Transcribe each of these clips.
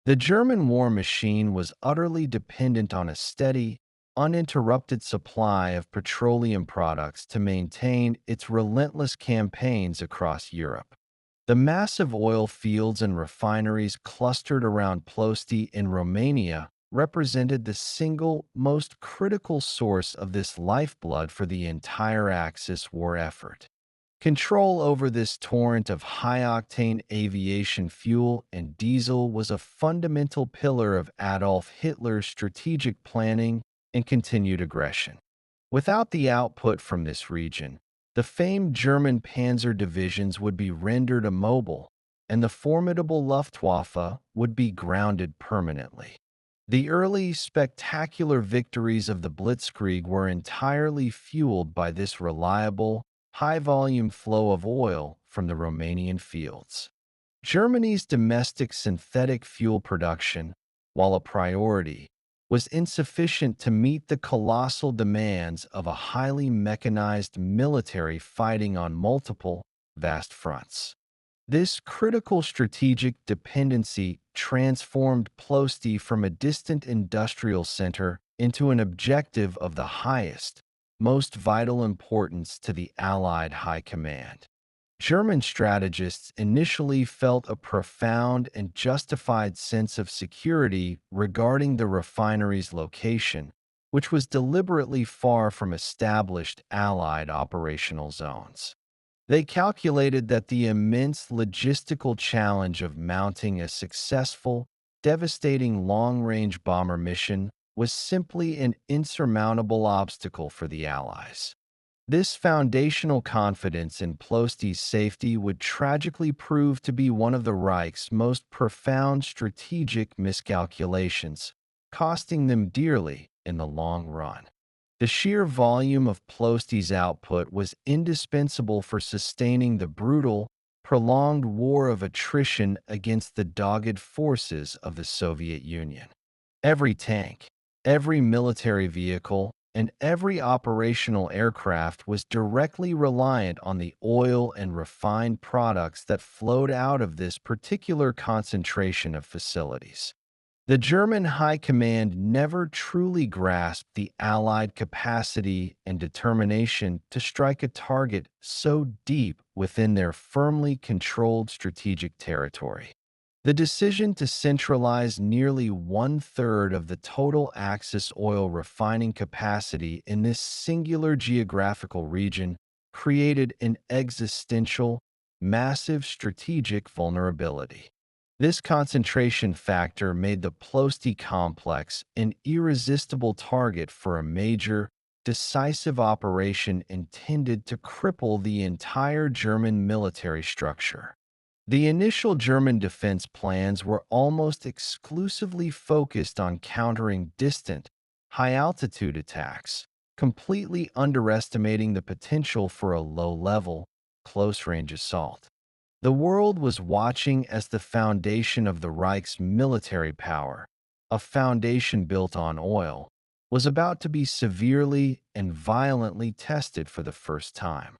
The German war machine was utterly dependent on a steady, uninterrupted supply of petroleum products to maintain its relentless campaigns across Europe. The massive oil fields and refineries clustered around Ploesti in Romania represented the single most critical source of this lifeblood for the entire Axis war effort. Control over this torrent of high-octane aviation fuel and diesel was a fundamental pillar of Adolf Hitler's strategic planning and continued aggression. Without the output from this region, the famed German panzer divisions would be rendered immobile, and the formidable Luftwaffe would be grounded permanently. The early spectacular victories of the Blitzkrieg were entirely fueled by this reliable, high-volume flow of oil from the Romanian fields. Germany's domestic synthetic fuel production, while a priority, was insufficient to meet the colossal demands of a highly mechanized military fighting on multiple, vast fronts. This critical strategic dependency transformed Ploesti from a distant industrial center into an objective of the highest, most vital importance to the Allied High Command. German strategists initially felt a profound and justified sense of security regarding the refinery's location, which was deliberately far from established Allied operational zones. They calculated that the immense logistical challenge of mounting a successful, devastating long-range bomber mission was simply an insurmountable obstacle for the Allies. This foundational confidence in Ploesti's safety would tragically prove to be one of the Reich's most profound strategic miscalculations, costing them dearly in the long run. The sheer volume of Ploesti's output was indispensable for sustaining the brutal, prolonged war of attrition against the dogged forces of the Soviet Union. Every tank, every military vehicle, and every operational aircraft was directly reliant on the oil and refined products that flowed out of this particular concentration of facilities. The German High Command never truly grasped the Allied capacity and determination to strike a target so deep within their firmly controlled strategic territory. The decision to centralize nearly one-third of the total Axis oil refining capacity in this singular geographical region created an existential, massive strategic vulnerability. This concentration factor made the Ploesti complex an irresistible target for a major, decisive operation intended to cripple the entire German military structure. The initial German defense plans were almost exclusively focused on countering distant, high-altitude attacks, completely underestimating the potential for a low-level, close-range assault. The world was watching as the foundation of the Reich's military power, a foundation built on oil, was about to be severely and violently tested for the first time.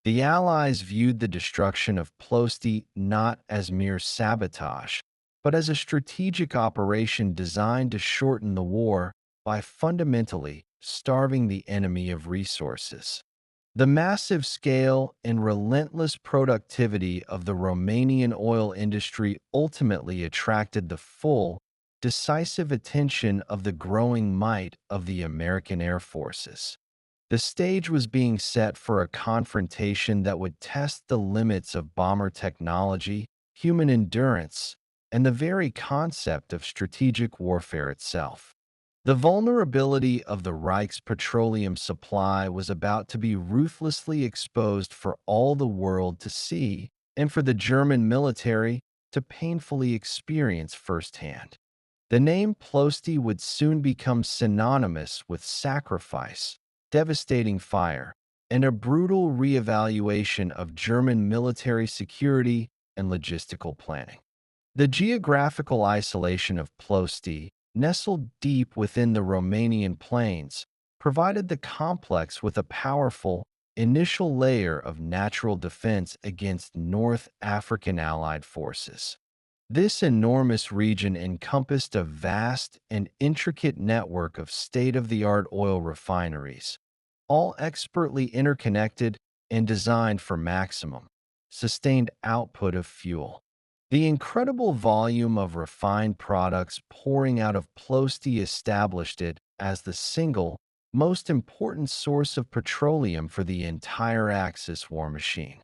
The Allies viewed the destruction of Ploesti not as mere sabotage, but as a strategic operation designed to shorten the war by fundamentally starving the enemy of resources. The massive scale and relentless productivity of the Romanian oil industry ultimately attracted the full, decisive attention of the growing might of the American Air Forces. The stage was being set for a confrontation that would test the limits of bomber technology, human endurance, and the very concept of strategic warfare itself. The vulnerability of the Reich's petroleum supply was about to be ruthlessly exposed for all the world to see and for the German military to painfully experience firsthand. The name Ploesti would soon become synonymous with sacrifice, devastating fire, and a brutal reevaluation of German military security and logistical planning. The geographical isolation of Ploesti, nestled deep within the Romanian plains, provided the complex with a powerful, initial layer of natural defense against North African allied forces. This enormous region encompassed a vast and intricate network of state-of-the-art oil refineries, all expertly interconnected and designed for maximum, sustained output of fuel. The incredible volume of refined products pouring out of Ploesti established it as the single most important source of petroleum for the entire Axis war machine.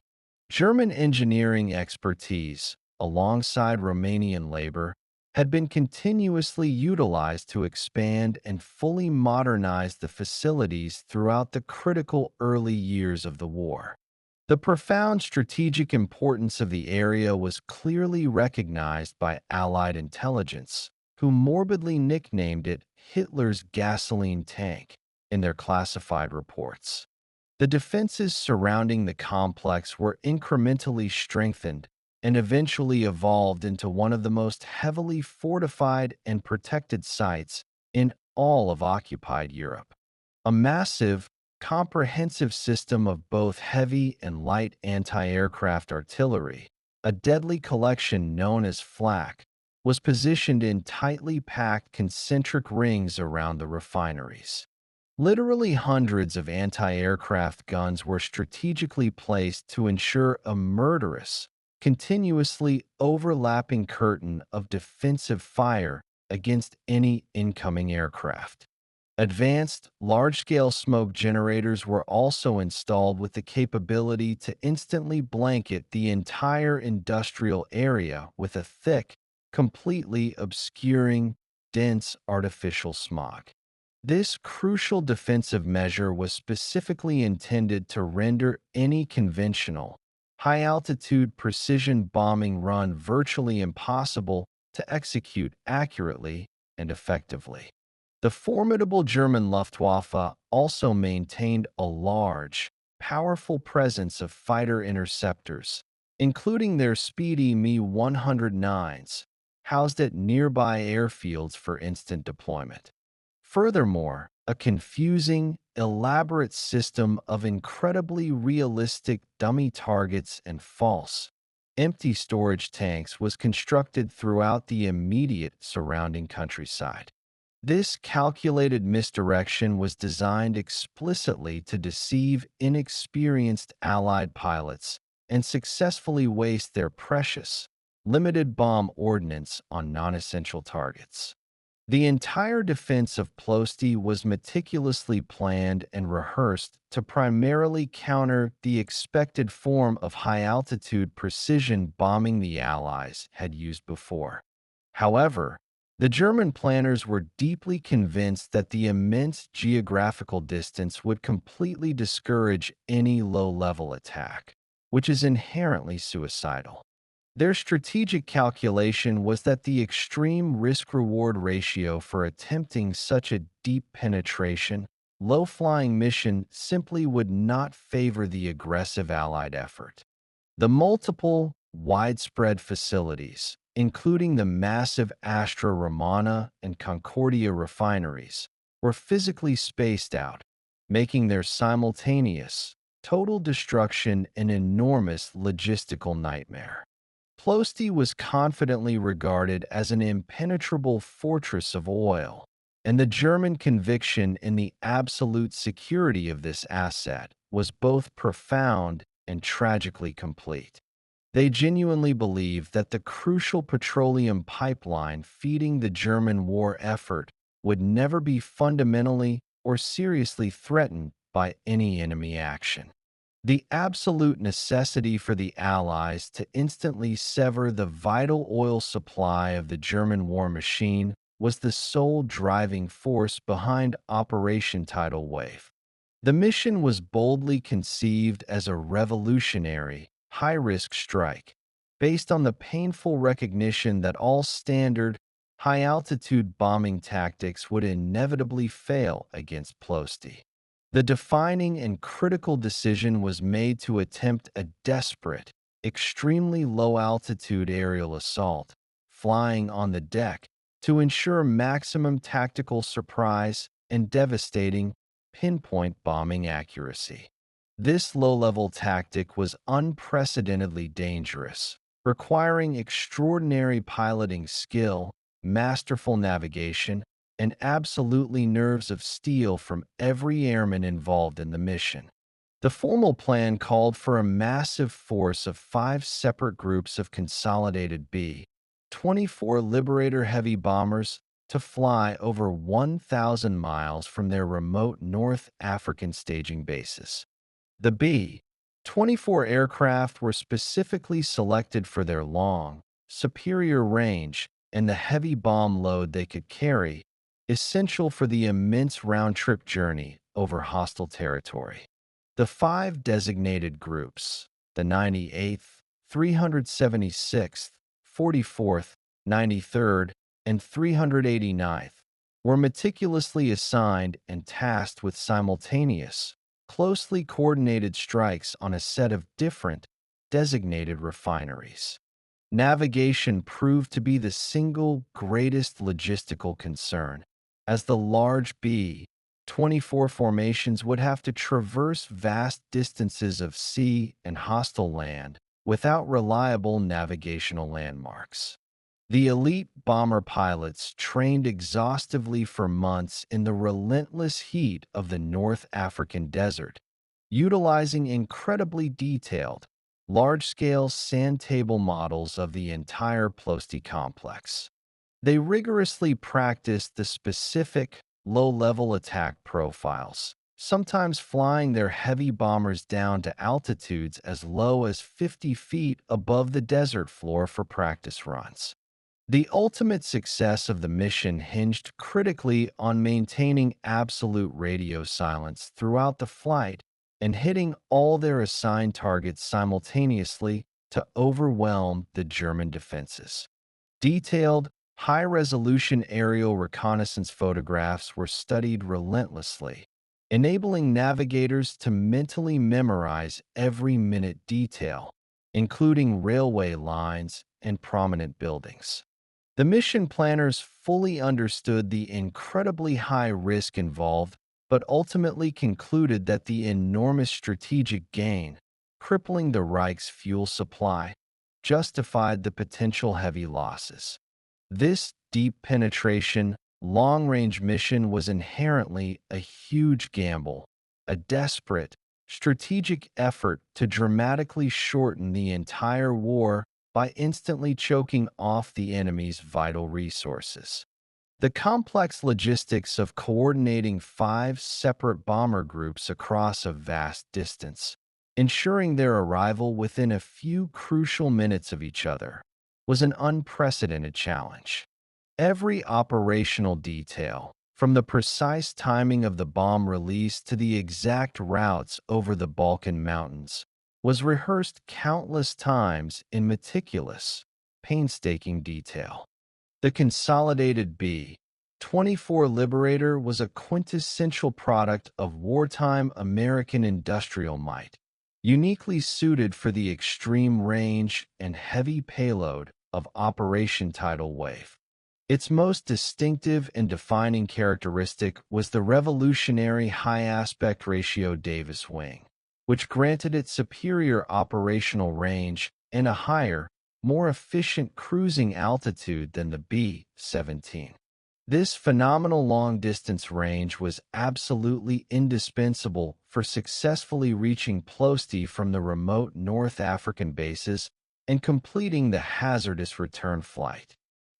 German engineering expertise, alongside Romanian labor, had been continuously utilized to expand and fully modernize the facilities throughout the critical early years of the war. The profound strategic importance of the area was clearly recognized by Allied intelligence, who morbidly nicknamed it Hitler's gasoline tank in their classified reports. The defenses surrounding the complex were incrementally strengthened and eventually evolved into one of the most heavily fortified and protected sites in all of occupied Europe. A massive, comprehensive system of both heavy and light anti-aircraft artillery, a deadly collection known as flak, was positioned in tightly packed concentric rings around the refineries. Literally hundreds of anti-aircraft guns were strategically placed to ensure a murderous, continuously overlapping curtain of defensive fire against any incoming aircraft. Advanced, large-scale smoke generators were also installed with the capability to instantly blanket the entire industrial area with a thick, completely obscuring, dense artificial smog. This crucial defensive measure was specifically intended to render any conventional, high-altitude precision bombing run virtually impossible to execute accurately and effectively. The formidable German Luftwaffe also maintained a large, powerful presence of fighter interceptors, including their speedy Me-109s, housed at nearby airfields for instant deployment. Furthermore, a confusing, elaborate system of incredibly realistic dummy targets and false, empty storage tanks was constructed throughout the immediate surrounding countryside. This calculated misdirection was designed explicitly to deceive inexperienced Allied pilots and successfully waste their precious, limited bomb ordnance on non-essential targets. The entire defense of Ploesti was meticulously planned and rehearsed to primarily counter the expected form of high-altitude precision bombing the Allies had used before. However, the German planners were deeply convinced that the immense geographical distance would completely discourage any low-level attack, which is inherently suicidal. Their strategic calculation was that the extreme risk-reward ratio for attempting such a deep penetration, low-flying mission simply would not favor the aggressive Allied effort. The multiple, widespread facilities, including the massive Astra Romana and Concordia refineries, were physically spaced out, making their simultaneous, total destruction an enormous logistical nightmare. Ploesti was confidently regarded as an impenetrable fortress of oil, and the German conviction in the absolute security of this asset was both profound and tragically complete. They genuinely believed that the crucial petroleum pipeline feeding the German war effort would never be fundamentally or seriously threatened by any enemy action. The absolute necessity for the Allies to instantly sever the vital oil supply of the German war machine was the sole driving force behind Operation Tidal Wave. The mission was boldly conceived as a revolutionary, high-risk strike, based on the painful recognition that all standard, high-altitude bombing tactics would inevitably fail against Ploesti. The defining and critical decision was made to attempt a desperate, extremely low-altitude aerial assault, flying on the deck, to ensure maximum tactical surprise and devastating, pinpoint bombing accuracy. This low-level tactic was unprecedentedly dangerous, requiring extraordinary piloting skill, masterful navigation, and absolutely nerves of steel from every airman involved in the mission. The formal plan called for a massive force of 5 separate groups of consolidated B-24 Liberator heavy bombers to fly over 1,000 miles from their remote North African staging bases. The B-24 aircraft were specifically selected for their long, superior range and the heavy bomb load they could carry, essential for the immense round-trip journey over hostile territory. The 5 designated groups, the 98th, 376th, 44th, 93rd, and 389th, were meticulously assigned and tasked with simultaneous, closely coordinated strikes on a set of different, designated refineries. Navigation proved to be the single greatest logistical concern, as the large B-24 formations would have to traverse vast distances of sea and hostile land without reliable navigational landmarks. The elite bomber pilots trained exhaustively for months in the relentless heat of the North African desert, utilizing incredibly detailed, large-scale sand table models of the entire Ploesti complex. They rigorously practiced the specific, low-level attack profiles, sometimes flying their heavy bombers down to altitudes as low as 50 feet above the desert floor for practice runs. The ultimate success of the mission hinged critically on maintaining absolute radio silence throughout the flight and hitting all their assigned targets simultaneously to overwhelm the German defenses. Detailed, high-resolution aerial reconnaissance photographs were studied relentlessly, enabling navigators to mentally memorize every minute detail, including railway lines and prominent buildings. The mission planners fully understood the incredibly high risk involved, but ultimately concluded that the enormous strategic gain, crippling the Reich's fuel supply, justified the potential heavy losses. This deep penetration, long-range mission was inherently a huge gamble, a desperate, strategic effort to dramatically shorten the entire war by instantly choking off the enemy's vital resources. The complex logistics of coordinating 5 separate bomber groups across a vast distance, ensuring their arrival within a few crucial minutes of each other, was an unprecedented challenge. Every operational detail, from the precise timing of the bomb release to the exact routes over the Balkan Mountains, was rehearsed countless times in meticulous, painstaking detail. The consolidated B-24 Liberator was a quintessential product of wartime American industrial might, uniquely suited for the extreme range and heavy payload of Operation Tidal Wave. Its most distinctive and defining characteristic was the revolutionary high aspect ratio Davis wing, which granted it superior operational range and a higher, more efficient cruising altitude than the B-17. This phenomenal long-distance range was absolutely indispensable for successfully reaching Ploesti from the remote North African bases and completing the hazardous return flight.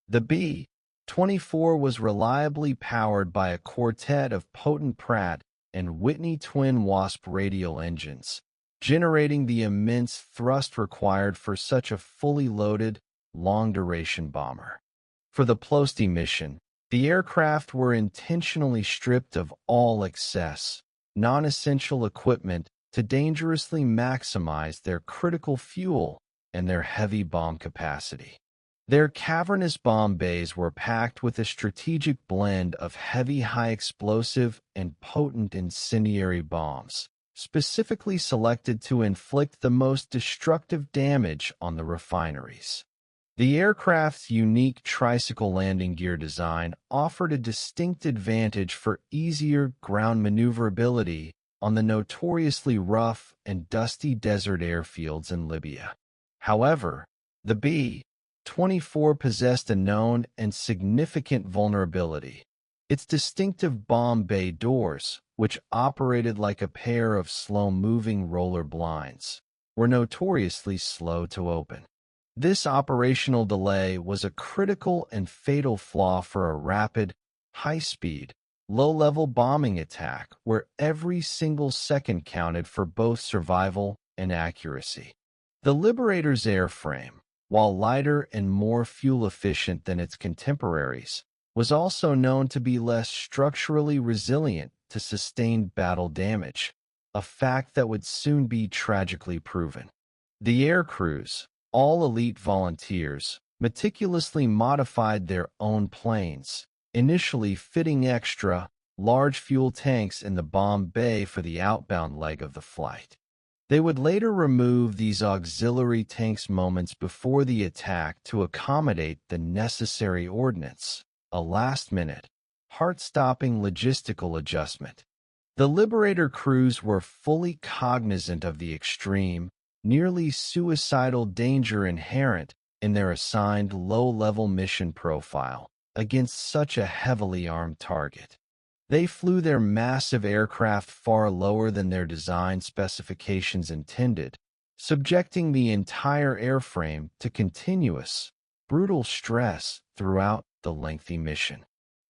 The B-24 was reliably powered by a quartet of potent Pratt and Whitney twin Wasp radial engines, generating the immense thrust required for such a fully loaded, long-duration bomber. For the Ploesti mission, the aircraft were intentionally stripped of all excess, non-essential equipment to dangerously maximize their critical fuel and their heavy bomb capacity. Their cavernous bomb bays were packed with a strategic blend of heavy high-explosive and potent incendiary bombs, specifically selected to inflict the most destructive damage on the refineries. The aircraft's unique tricycle landing gear design offered a distinct advantage for easier ground maneuverability on the notoriously rough and dusty desert airfields in Libya. However, The B-24 possessed a known and significant vulnerability. Its distinctive bomb bay doors, which operated like a pair of slow-moving roller blinds, were notoriously slow to open. This operational delay was a critical and fatal flaw for a rapid, high-speed, low-level bombing attack where every single second counted for both survival and accuracy. The Liberator's airframe, while lighter and more fuel-efficient than its contemporaries, was also known to be less structurally resilient to sustained battle damage, a fact that would soon be tragically proven. The aircrews, all elite volunteers, meticulously modified their own planes, initially fitting extra, large fuel tanks in the bomb bay for the outbound leg of the flight. They would later remove these auxiliary tanks moments before the attack to accommodate the necessary ordnance, a last-minute, heart-stopping logistical adjustment. The Liberator crews were fully cognizant of the extreme, nearly suicidal danger inherent in their assigned low-level mission profile against such a heavily armed target. They flew their massive aircraft far lower than their design specifications intended, subjecting the entire airframe to continuous, brutal stress throughout the lengthy mission.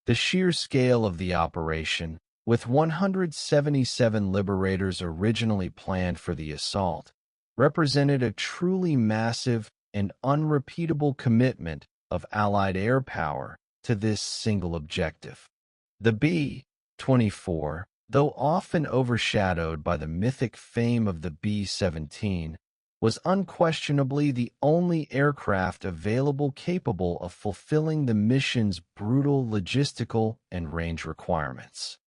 The sheer scale of the operation, with 177 Liberators originally planned for the assault, represented a truly massive and unrepeatable commitment of Allied air power to this single objective. The B-24, though often overshadowed by the mythic fame of the B-17, was unquestionably the only aircraft available capable of fulfilling the mission's brutal logistical and range requirements.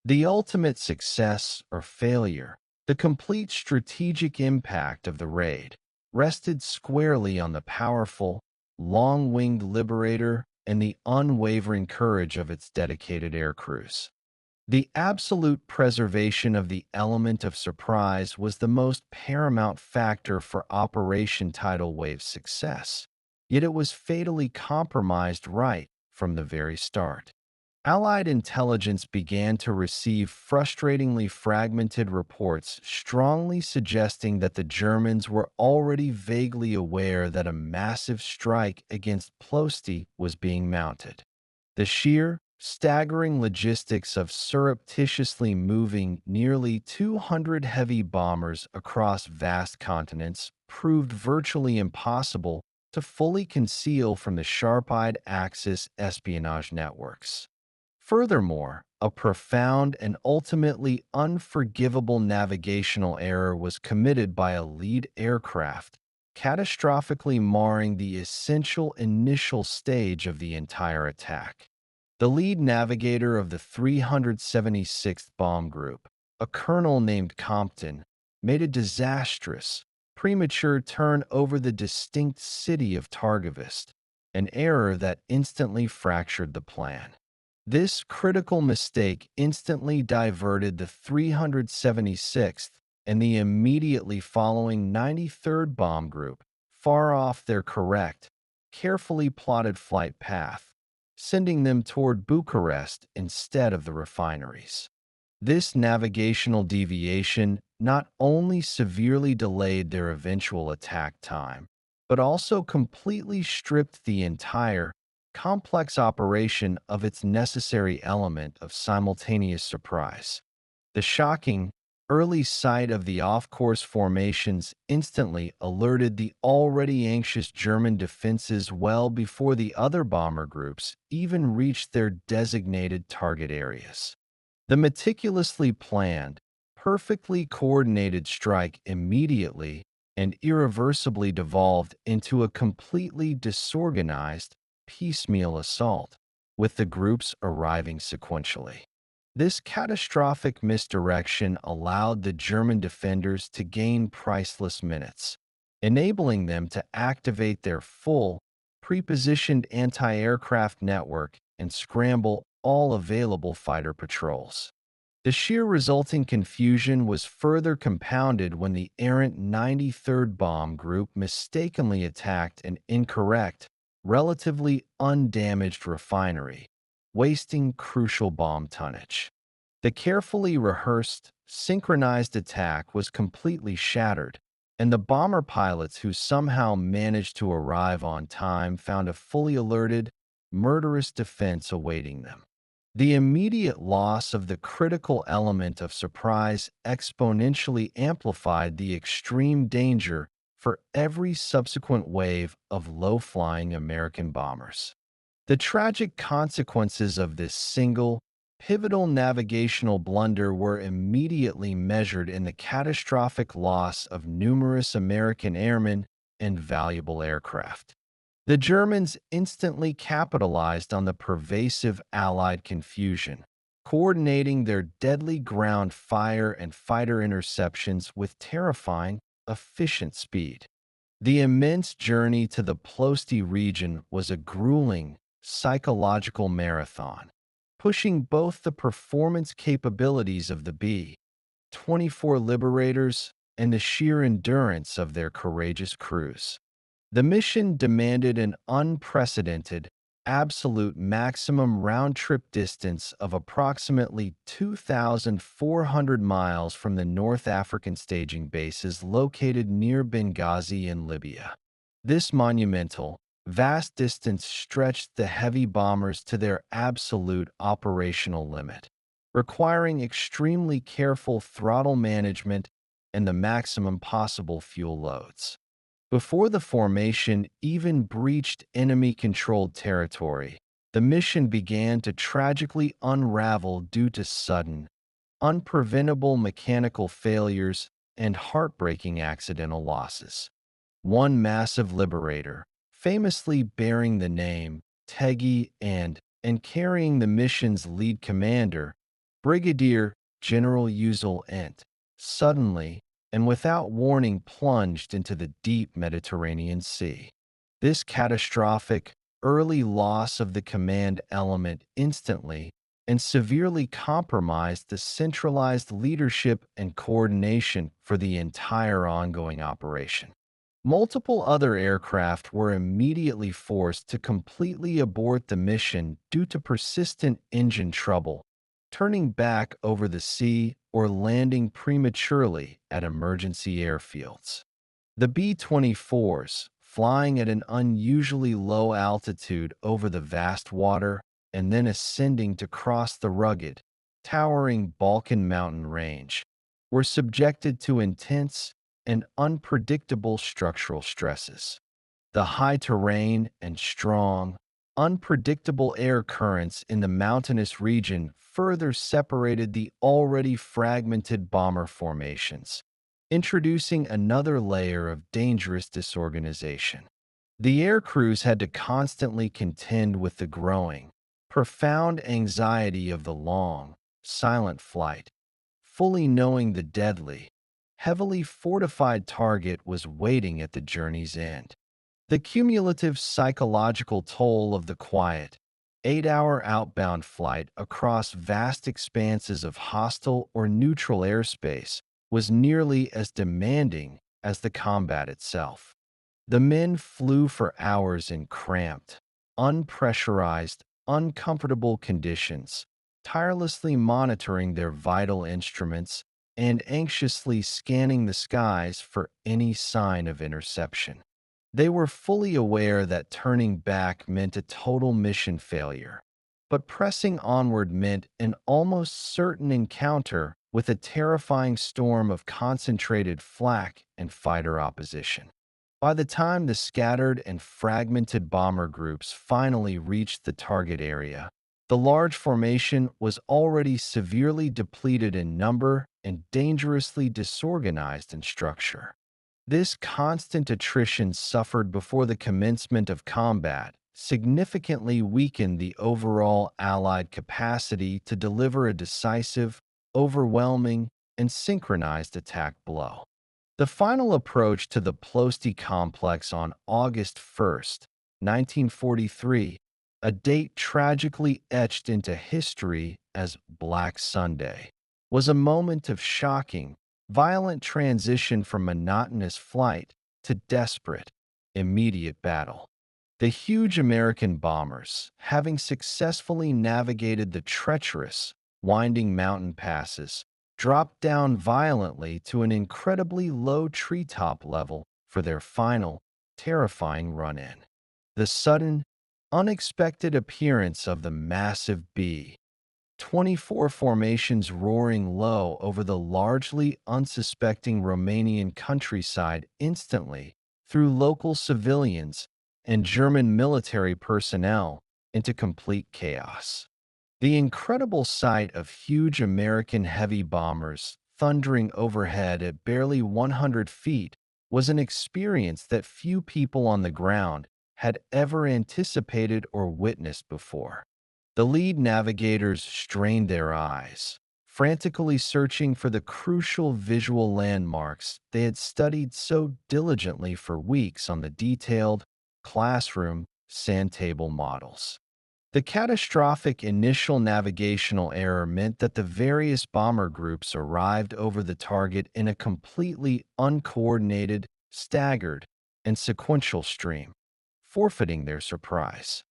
The ultimate success or failure, the complete strategic impact of the raid, rested squarely on the powerful, long-winged Liberator and the unwavering courage of its dedicated aircrews. The absolute preservation of the element of surprise was the most paramount factor for Operation Tidal Wave's success, yet it was fatally compromised right from the very start. Allied intelligence began to receive frustratingly fragmented reports strongly suggesting that the Germans were already vaguely aware that a massive strike against Ploesti was being mounted. The sheer, staggering logistics of surreptitiously moving nearly 200 heavy bombers across vast continents proved virtually impossible to fully conceal from the sharp-eyed Axis espionage networks. Furthermore, a profound and ultimately unforgivable navigational error was committed by a lead aircraft, catastrophically marring the essential initial stage of the entire attack. The lead navigator of the 376th Bomb Group, a colonel named Compton, made a disastrous, premature turn over the distinct city of Targovist, an error that instantly fractured the plan. This critical mistake instantly diverted the 376th and the immediately following 93rd Bomb Group far off their correct, carefully plotted flight path, sending them toward Bucharest instead of the refineries. This navigational deviation not only severely delayed their eventual attack time, but also completely stripped the entire complex operation of its necessary element of simultaneous surprise. The shocking, early sight of the off-course formations instantly alerted the already anxious German defenses well before the other bomber groups even reached their designated target areas. The meticulously planned, perfectly coordinated strike immediately and irreversibly devolved into a completely disorganized, piecemeal assault, with the groups arriving sequentially. This catastrophic misdirection allowed the German defenders to gain priceless minutes, enabling them to activate their full, pre-positioned anti-aircraft network and scramble all available fighter patrols. The sheer resulting confusion was further compounded when the errant 93rd Bomb Group mistakenly attacked an incorrect, relatively undamaged refinery, wasting crucial bomb tonnage. The carefully rehearsed, synchronized attack was completely shattered, and the bomber pilots who somehow managed to arrive on time found a fully alerted, murderous defense awaiting them. The immediate loss of the critical element of surprise exponentially amplified the extreme danger for every subsequent wave of low-flying American bombers. The tragic consequences of this single, pivotal navigational blunder were immediately measured in the catastrophic loss of numerous American airmen and valuable aircraft. The Germans instantly capitalized on the pervasive Allied confusion, coordinating their deadly ground fire and fighter interceptions with terrifying, efficient speed. The immense journey to the Ploesti region was a grueling, psychological marathon, pushing both the performance capabilities of the B-24 Liberators and the sheer endurance of their courageous crews. The mission demanded an unprecedented, absolute maximum round-trip distance of approximately 2,400 miles from the North African staging bases located near Benghazi in Libya. This monumental, vast distance stretched the heavy bombers to their absolute operational limit, requiring extremely careful throttle management and the maximum possible fuel loads. Before the formation even breached enemy-controlled territory, the mission began to tragically unravel due to sudden, unpreventable mechanical failures and heartbreaking accidental losses. One massive liberator, famously bearing the name Tegi and carrying the mission's lead commander, Brigadier General Uzel Ent, suddenly and without warning plunged into the deep Mediterranean Sea. This catastrophic, early loss of the command element instantly and severely compromised the centralized leadership and coordination for the entire ongoing operation. Multiple other aircraft were immediately forced to completely abort the mission due to persistent engine trouble, turning back over the sea or landing prematurely at emergency airfields. The B-24s, flying at an unusually low altitude over the vast water and then ascending to cross the rugged, towering Balkan mountain range, were subjected to intense and unpredictable structural stresses. The high terrain and strong, unpredictable air currents in the mountainous region further separated the already fragmented bomber formations, introducing another layer of dangerous disorganization. The air crews had to constantly contend with the growing, profound anxiety of the long, silent flight, fully knowing the deadly, heavily fortified target was waiting at the journey's end. The cumulative psychological toll of the quiet, 8-hour outbound flight across vast expanses of hostile or neutral airspace was nearly as demanding as the combat itself. The men flew for hours in cramped, unpressurized, uncomfortable conditions, tirelessly monitoring their vital instruments and anxiously scanning the skies for any sign of interception. They were fully aware that turning back meant a total mission failure, but pressing onward meant an almost certain encounter with a terrifying storm of concentrated flak and fighter opposition. By the time the scattered and fragmented bomber groups finally reached the target area, the large formation was already severely depleted in number and dangerously disorganized in structure. This constant attrition suffered before the commencement of combat significantly weakened the overall Allied capacity to deliver a decisive, overwhelming, and synchronized attack blow. The final approach to the Ploesti complex on August 1st, 1943, a date tragically etched into history as Black Sunday, was a moment of shocking, violent transition from monotonous flight to desperate, immediate battle. The huge American bombers, having successfully navigated the treacherous, winding mountain passes, dropped down violently to an incredibly low treetop level for their final, terrifying run-in. The sudden, unexpected appearance of the massive B 24 formations roaring low over the largely unsuspecting Romanian countryside instantly threw local civilians and German military personnel into complete chaos. The incredible sight of huge American heavy bombers thundering overhead at barely 100 feet was an experience that few people on the ground had ever anticipated or witnessed before. The lead navigators strained their eyes, frantically searching for the crucial visual landmarks they had studied so diligently for weeks on the detailed, classroom, sand table models. The catastrophic initial navigational error meant that the various bomber groups arrived over the target in a completely uncoordinated, staggered, and sequential stream, forfeiting their surprise.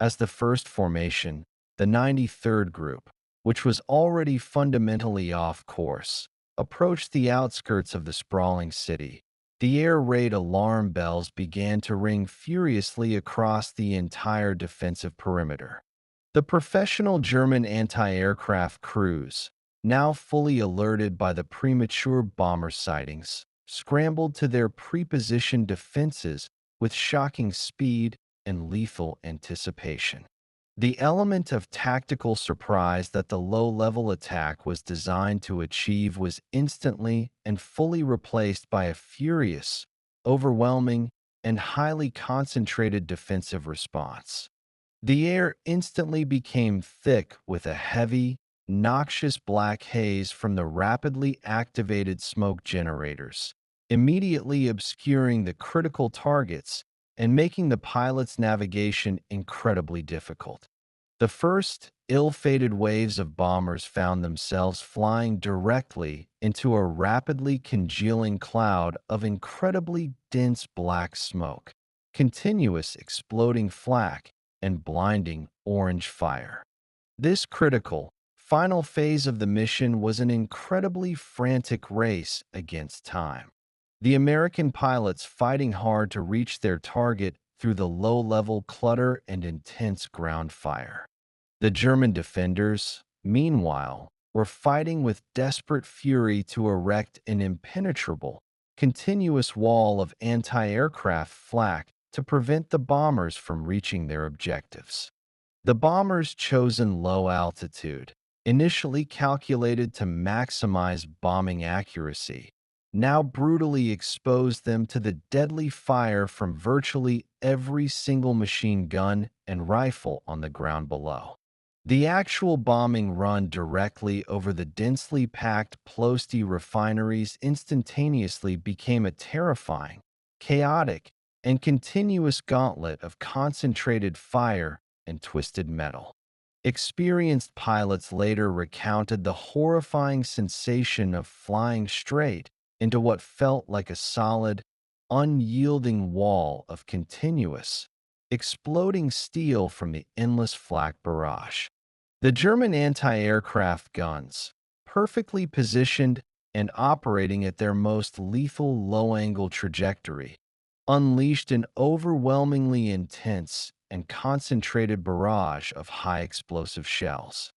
As the first formation, the 93rd Group, which was already fundamentally off course, approached the outskirts of the sprawling city. The air raid alarm bells began to ring furiously across the entire defensive perimeter. The professional German anti-aircraft crews, now fully alerted by the premature bomber sightings, scrambled to their prepositioned defenses with shocking speed and lethal anticipation. The element of tactical surprise that the low-level attack was designed to achieve was instantly and fully replaced by a furious, overwhelming, and highly concentrated defensive response. The air instantly became thick with a heavy, noxious black haze from the rapidly activated smoke generators, immediately obscuring the critical targets and making the pilot's navigation incredibly difficult. The first, ill-fated waves of bombers found themselves flying directly into a rapidly congealing cloud of incredibly dense black smoke, continuous exploding flak, and blinding orange fire. This critical, final phase of the mission was an incredibly frantic race against time. The American pilots fighting hard to reach their target through the low-level clutter and intense ground fire. The German defenders, meanwhile, were fighting with desperate fury to erect an impenetrable, continuous wall of anti-aircraft flak to prevent the bombers from reaching their objectives. The bombers' chosen low altitude, initially calculated to maximize bombing accuracy, now brutally exposed them to the deadly fire from virtually every single machine gun and rifle on the ground below. The actual bombing run directly over the densely packed Ploesti refineries instantaneously became a terrifying, chaotic, and continuous gauntlet of concentrated fire and twisted metal. Experienced pilots later recounted the horrifying sensation of flying straight into what felt like a solid, unyielding wall of continuous, exploding steel from the endless flak barrage. The German anti-aircraft guns, perfectly positioned and operating at their most lethal low-angle trajectory, unleashed an overwhelmingly intense and concentrated barrage of high-explosive shells.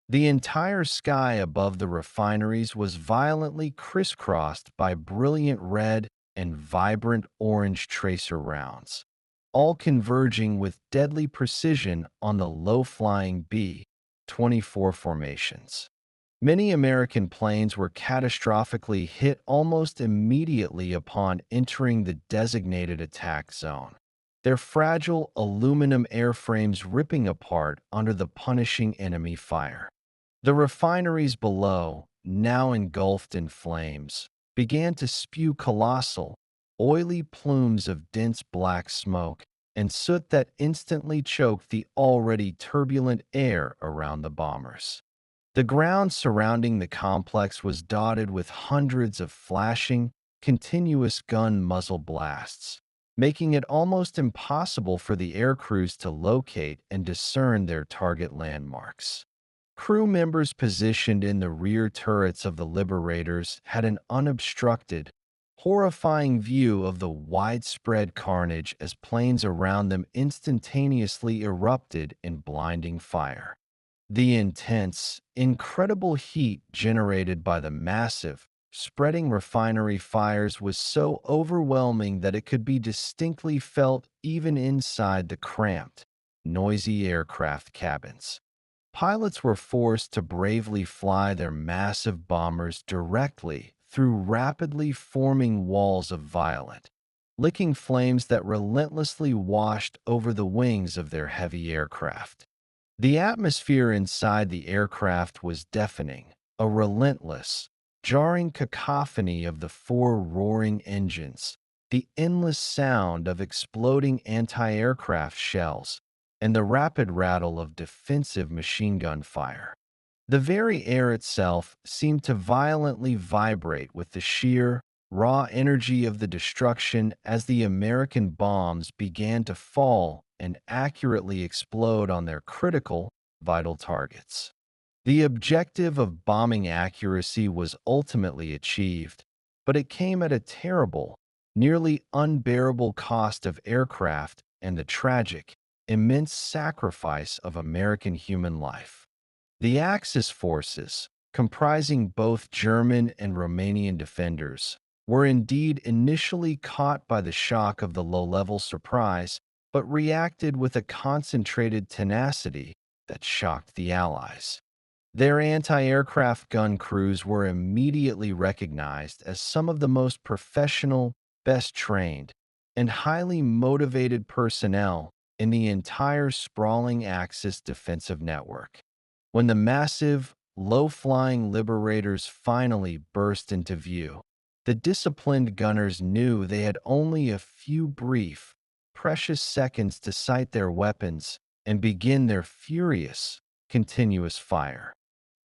The entire sky above the refineries was violently crisscrossed by brilliant red and vibrant orange tracer rounds, all converging with deadly precision on the low-flying B-24 formations. Many American planes were catastrophically hit almost immediately upon entering the designated attack zone, their fragile aluminum airframes ripping apart under the punishing enemy fire. The refineries below, now engulfed in flames, began to spew colossal, oily plumes of dense black smoke and soot that instantly choked the already turbulent air around the bombers. The ground surrounding the complex was dotted with hundreds of flashing, continuous gun muzzle blasts, making it almost impossible for the air crews to locate and discern their target landmarks. Crew members positioned in the rear turrets of the Liberators had an unobstructed, horrifying view of the widespread carnage as planes around them instantaneously erupted in blinding fire. The intense, incredible heat generated by the massive, spreading refinery fires was so overwhelming that it could be distinctly felt even inside the cramped, noisy aircraft cabins. Pilots were forced to bravely fly their massive bombers directly through rapidly forming walls of violet, licking flames that relentlessly washed over the wings of their heavy aircraft. The atmosphere inside the aircraft was deafening, a relentless, jarring cacophony of the four roaring engines, the endless sound of exploding anti-aircraft shells, and the rapid rattle of defensive machine gun fire. The very air itself seemed to violently vibrate with the sheer, raw energy of the destruction as the American bombs began to fall and accurately explode on their critical, vital targets. The objective of bombing accuracy was ultimately achieved, but it came at a terrible, nearly unbearable cost of aircraft and the tragic, immense sacrifice of American human life. The Axis forces, comprising both German and Romanian defenders, were indeed initially caught by the shock of the low-level surprise, but reacted with a concentrated tenacity that shocked the Allies. Their anti-aircraft gun crews were immediately recognized as some of the most professional, best trained, and highly motivated personnel in the entire sprawling Axis defensive network. When the massive, low-flying Liberators finally burst into view, the disciplined gunners knew they had only a few brief, precious seconds to sight their weapons and begin their furious, continuous fire.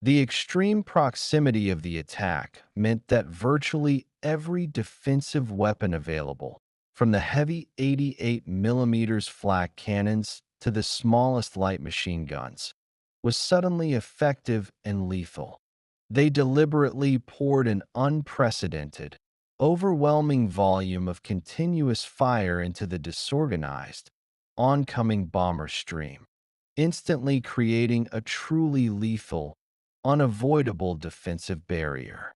The extreme proximity of the attack meant that virtually every defensive weapon available, from the heavy 88 mm flak cannons to the smallest light machine guns, was suddenly effective and lethal. They deliberately poured an unprecedented, overwhelming volume of continuous fire into the disorganized, oncoming bomber stream, instantly creating a truly lethal, unavoidable defensive barrier.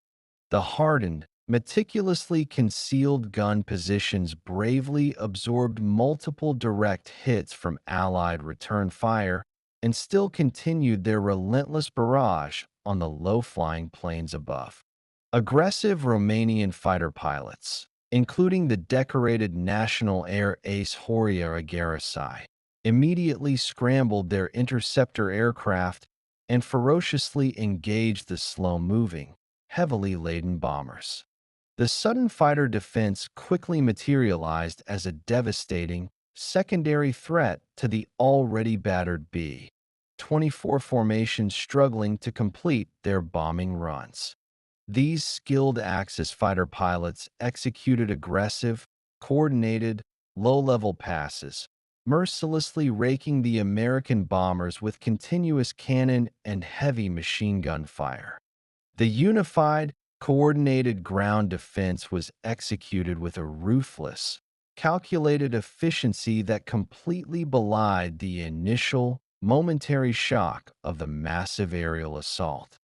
The hardened, meticulously concealed gun positions bravely absorbed multiple direct hits from Allied return fire and still continued their relentless barrage on the low-flying planes above. Aggressive Romanian fighter pilots, including the decorated National Air Ace Horia Agarasai, immediately scrambled their interceptor aircraft and ferociously engaged the slow-moving, heavily laden bombers. The sudden fighter defense quickly materialized as a devastating, secondary threat to the already battered B-24 formations struggling to complete their bombing runs. These skilled Axis fighter pilots executed aggressive, coordinated, low-level passes, mercilessly raking the American bombers with continuous cannon and heavy machine gun fire. The unified, coordinated ground defense was executed with a ruthless, calculated efficiency that completely belied the initial, momentary shock of the massive aerial assault.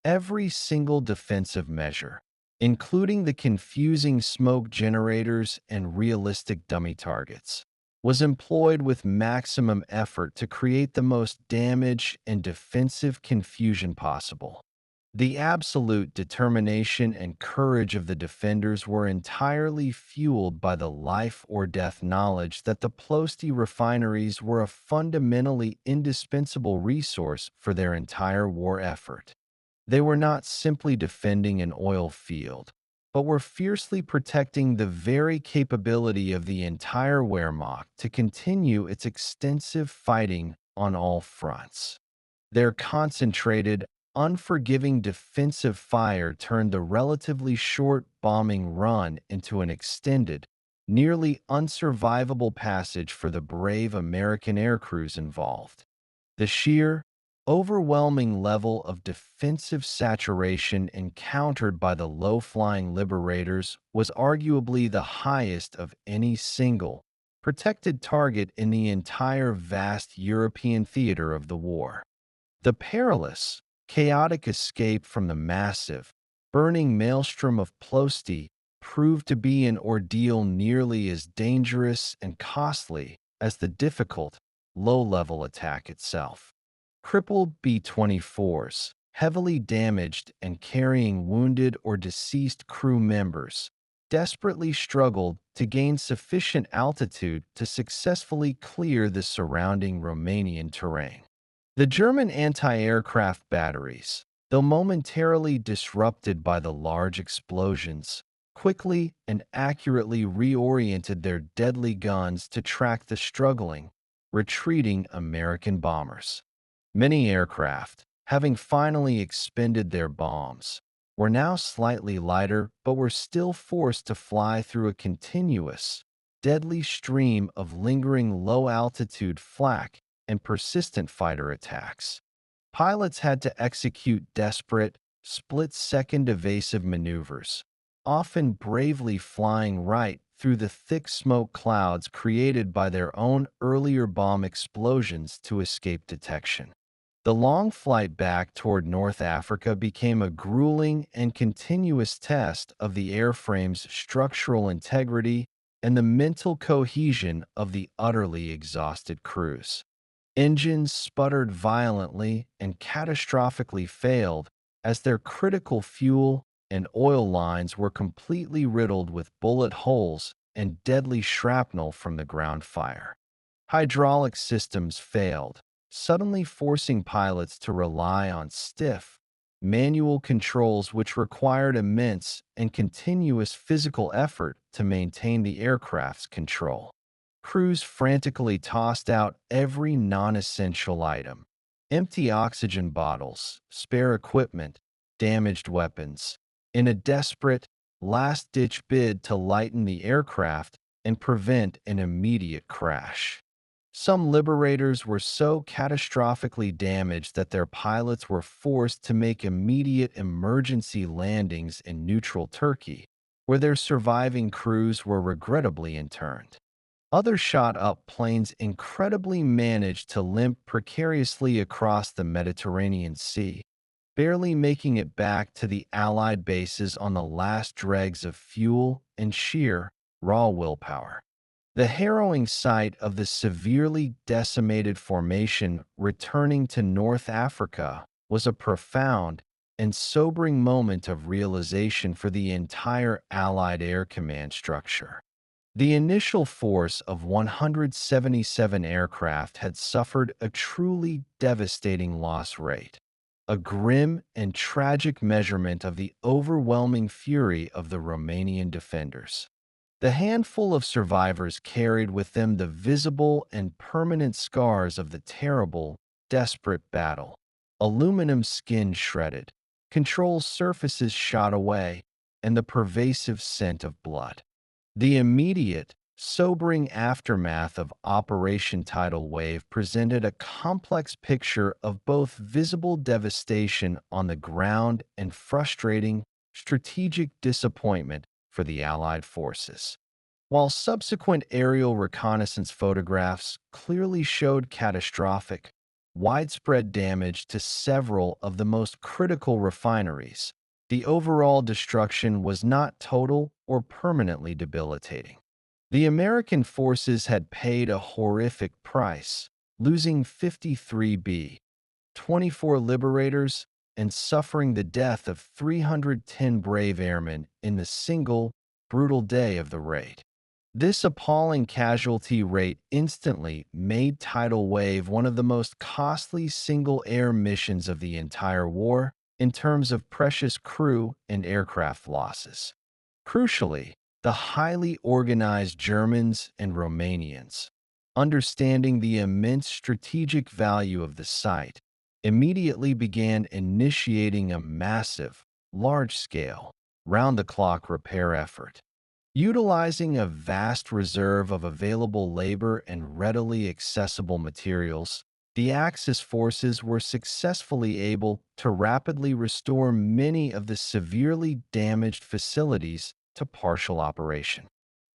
Every single defensive measure, including the confusing smoke generators and realistic dummy targets, was employed with maximum effort to create the most damage and defensive confusion possible. The absolute determination and courage of the defenders were entirely fueled by the life-or-death knowledge that the Ploesti refineries were a fundamentally indispensable resource for their entire war effort. They were not simply defending an oil field, but were fiercely protecting the very capability of the entire Wehrmacht to continue its extensive fighting on all fronts. Their concentrated, unforgiving defensive fire turned the relatively short bombing run into an extended, nearly unsurvivable passage for the brave American aircrews involved. The sheer, overwhelming level of defensive saturation encountered by the low-flying liberators was arguably the highest of any single, protected target in the entire vast European theater of the war. The perilous, chaotic escape from the massive, burning maelstrom of Ploesti proved to be an ordeal nearly as dangerous and costly as the difficult, low-level attack itself. Crippled B-24s, heavily damaged and carrying wounded or deceased crew members, desperately struggled to gain sufficient altitude to successfully clear the surrounding Romanian terrain. The German anti-aircraft batteries, though momentarily disrupted by the large explosions, quickly and accurately reoriented their deadly guns to track the struggling, retreating American bombers. Many aircraft, having finally expended their bombs, were now slightly lighter but were still forced to fly through a continuous, deadly stream of lingering low-altitude flak and persistent fighter attacks. Pilots had to execute desperate, split-second evasive maneuvers, often bravely flying right through the thick smoke clouds created by their own earlier bomb explosions to escape detection. The long flight back toward North Africa became a grueling and continuous test of the airframe's structural integrity and the mental cohesion of the utterly exhausted crews. Engines sputtered violently and catastrophically failed as their critical fuel and oil lines were completely riddled with bullet holes and deadly shrapnel from the ground fire. Hydraulic systems failed, suddenly forcing pilots to rely on stiff, manual controls which required immense and continuous physical effort to maintain the aircraft's control. Crews frantically tossed out every non-essential item: empty oxygen bottles, spare equipment, damaged weapons, in a desperate, last-ditch bid to lighten the aircraft and prevent an immediate crash. Some liberators were so catastrophically damaged that their pilots were forced to make immediate emergency landings in neutral Turkey, where their surviving crews were regrettably interned. Other shot-up planes incredibly managed to limp precariously across the Mediterranean Sea, barely making it back to the Allied bases on the last dregs of fuel and sheer, raw willpower. The harrowing sight of the severely decimated formation returning to North Africa was a profound and sobering moment of realization for the entire Allied Air Command structure. The initial force of 177 aircraft had suffered a truly devastating loss rate, a grim and tragic measurement of the overwhelming fury of the Romanian defenders. The handful of survivors carried with them the visible and permanent scars of the terrible, desperate battle. Aluminum skin shredded, control surfaces shot away, and the pervasive scent of blood. The immediate, sobering aftermath of Operation Tidal Wave presented a complex picture of both visible devastation on the ground and frustrating, strategic disappointment for the Allied forces. While subsequent aerial reconnaissance photographs clearly showed catastrophic, widespread damage to several of the most critical refineries, the overall destruction was not total or permanently debilitating. The American forces had paid a horrific price, losing 53 B-24 liberators and suffering the death of 310 brave airmen in the single, brutal day of the raid. This appalling casualty rate instantly made Tidal Wave one of the most costly single-air missions of the entire war in terms of precious crew and aircraft losses. Crucially, the highly organized Germans and Romanians, understanding the immense strategic value of the site, immediately began initiating a massive, large-scale, round-the-clock repair effort. Utilizing a vast reserve of available labor and readily accessible materials, the Axis forces were successfully able to rapidly restore many of the severely damaged facilities to partial operation.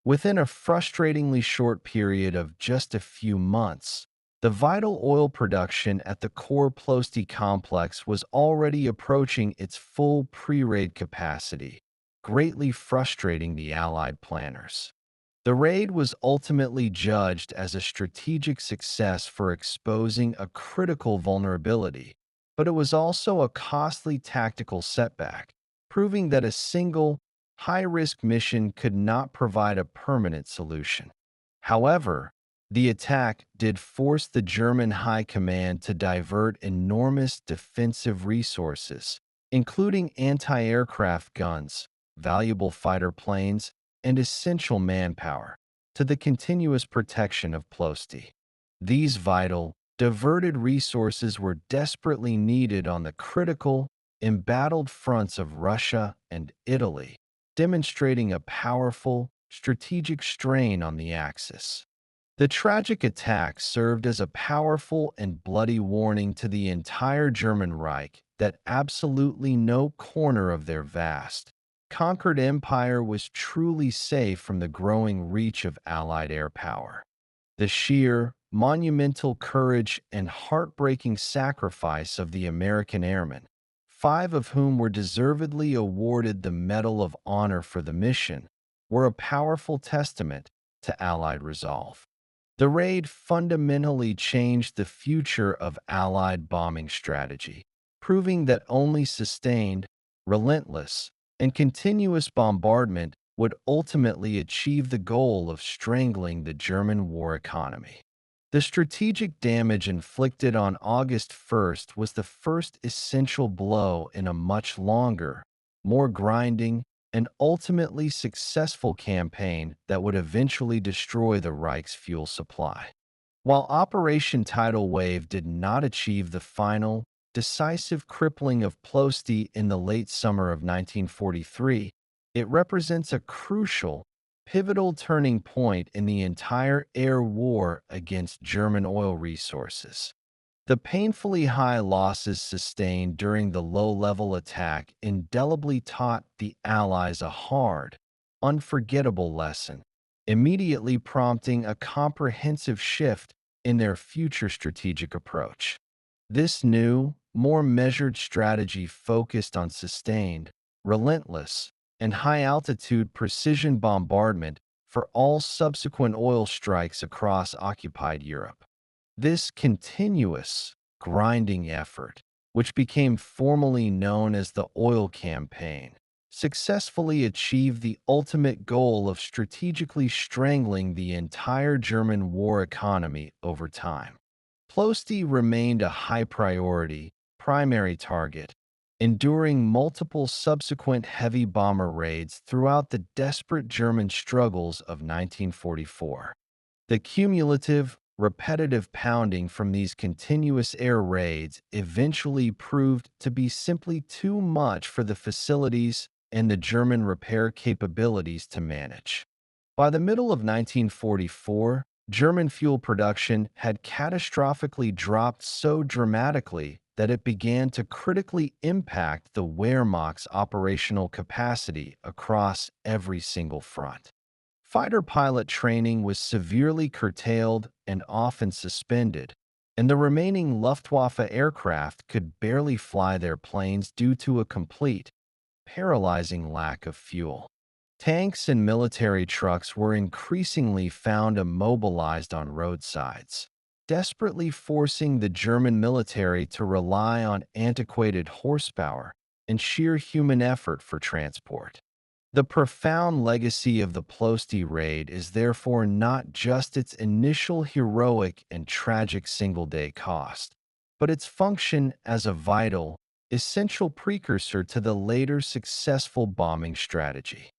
Within a frustratingly short period of just a few months, the vital oil production at the core Ploesti complex was already approaching its full pre-raid capacity, greatly frustrating the Allied planners. The raid was ultimately judged as a strategic success for exposing a critical vulnerability, but it was also a costly tactical setback, proving that a single, high-risk mission could not provide a permanent solution. However, the attack did force the German High Command to divert enormous defensive resources, including anti-aircraft guns, valuable fighter planes, and essential manpower, to the continuous protection of Ploesti. These vital, diverted resources were desperately needed on the critical, embattled fronts of Russia and Italy, demonstrating a powerful, strategic strain on the Axis. The tragic attack served as a powerful and bloody warning to the entire German Reich that absolutely no corner of their vast, conquered empire was truly safe from the growing reach of Allied air power. The sheer, monumental courage and heartbreaking sacrifice of the American airmen, five of whom were deservedly awarded the Medal of Honor for the mission, were a powerful testament to Allied resolve. The raid fundamentally changed the future of Allied bombing strategy, proving that only sustained, relentless, and continuous bombardment would ultimately achieve the goal of strangling the German war economy. The strategic damage inflicted on August 1st was the first essential blow in a much longer, more grinding, and ultimately successful campaign that would eventually destroy the Reich's fuel supply. While Operation Tidal Wave did not achieve the final, decisive crippling of Ploesti in the late summer of 1943, it represents a crucial, pivotal turning point in the entire air war against German oil resources. The painfully high losses sustained during the low-level attack indelibly taught the Allies a hard, unforgettable lesson, immediately prompting a comprehensive shift in their future strategic approach. This new, more measured strategy focused on sustained, relentless, and high-altitude precision bombardment for all subsequent oil strikes across occupied Europe. This continuous, grinding effort, which became formally known as the Oil Campaign, successfully achieved the ultimate goal of strategically strangling the entire German war economy over time. Ploesti remained a high priority, primary target, enduring multiple subsequent heavy bomber raids throughout the desperate German struggles of 1944. The cumulative, repetitive pounding from these continuous air raids eventually proved to be simply too much for the facilities and the German repair capabilities to manage. By the middle of 1944, German fuel production had catastrophically dropped so dramatically that it began to critically impact the Wehrmacht's operational capacity across every single front. Fighter pilot training was severely curtailed and often suspended, and the remaining Luftwaffe aircraft could barely fly their planes due to a complete, paralyzing lack of fuel. Tanks and military trucks were increasingly found immobilized on roadsides, desperately forcing the German military to rely on antiquated horsepower and sheer human effort for transport. The profound legacy of the Ploesti raid is therefore not just its initial heroic and tragic single-day cost, but its function as a vital, essential precursor to the later successful bombing strategy.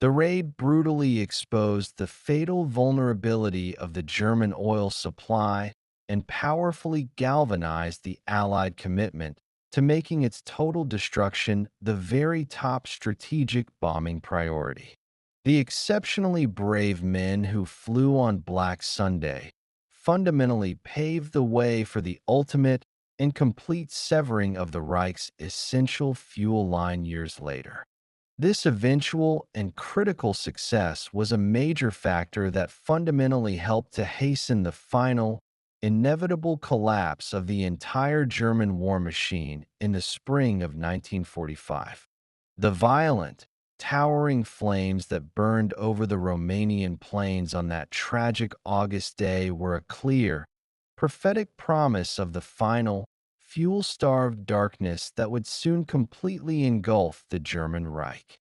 The raid brutally exposed the fatal vulnerability of the German oil supply and powerfully galvanized the Allied commitment to making its total destruction the very top strategic bombing priority. The exceptionally brave men who flew on Black Sunday fundamentally paved the way for the ultimate and complete severing of the Reich's essential fuel line years later. This eventual and critical success was a major factor that fundamentally helped to hasten the final, inevitable collapse of the entire German war machine in the spring of 1945. The violent, towering flames that burned over the Romanian plains on that tragic August day were a clear, prophetic promise of the final, fuel starved darkness that would soon completely engulf the German Reich.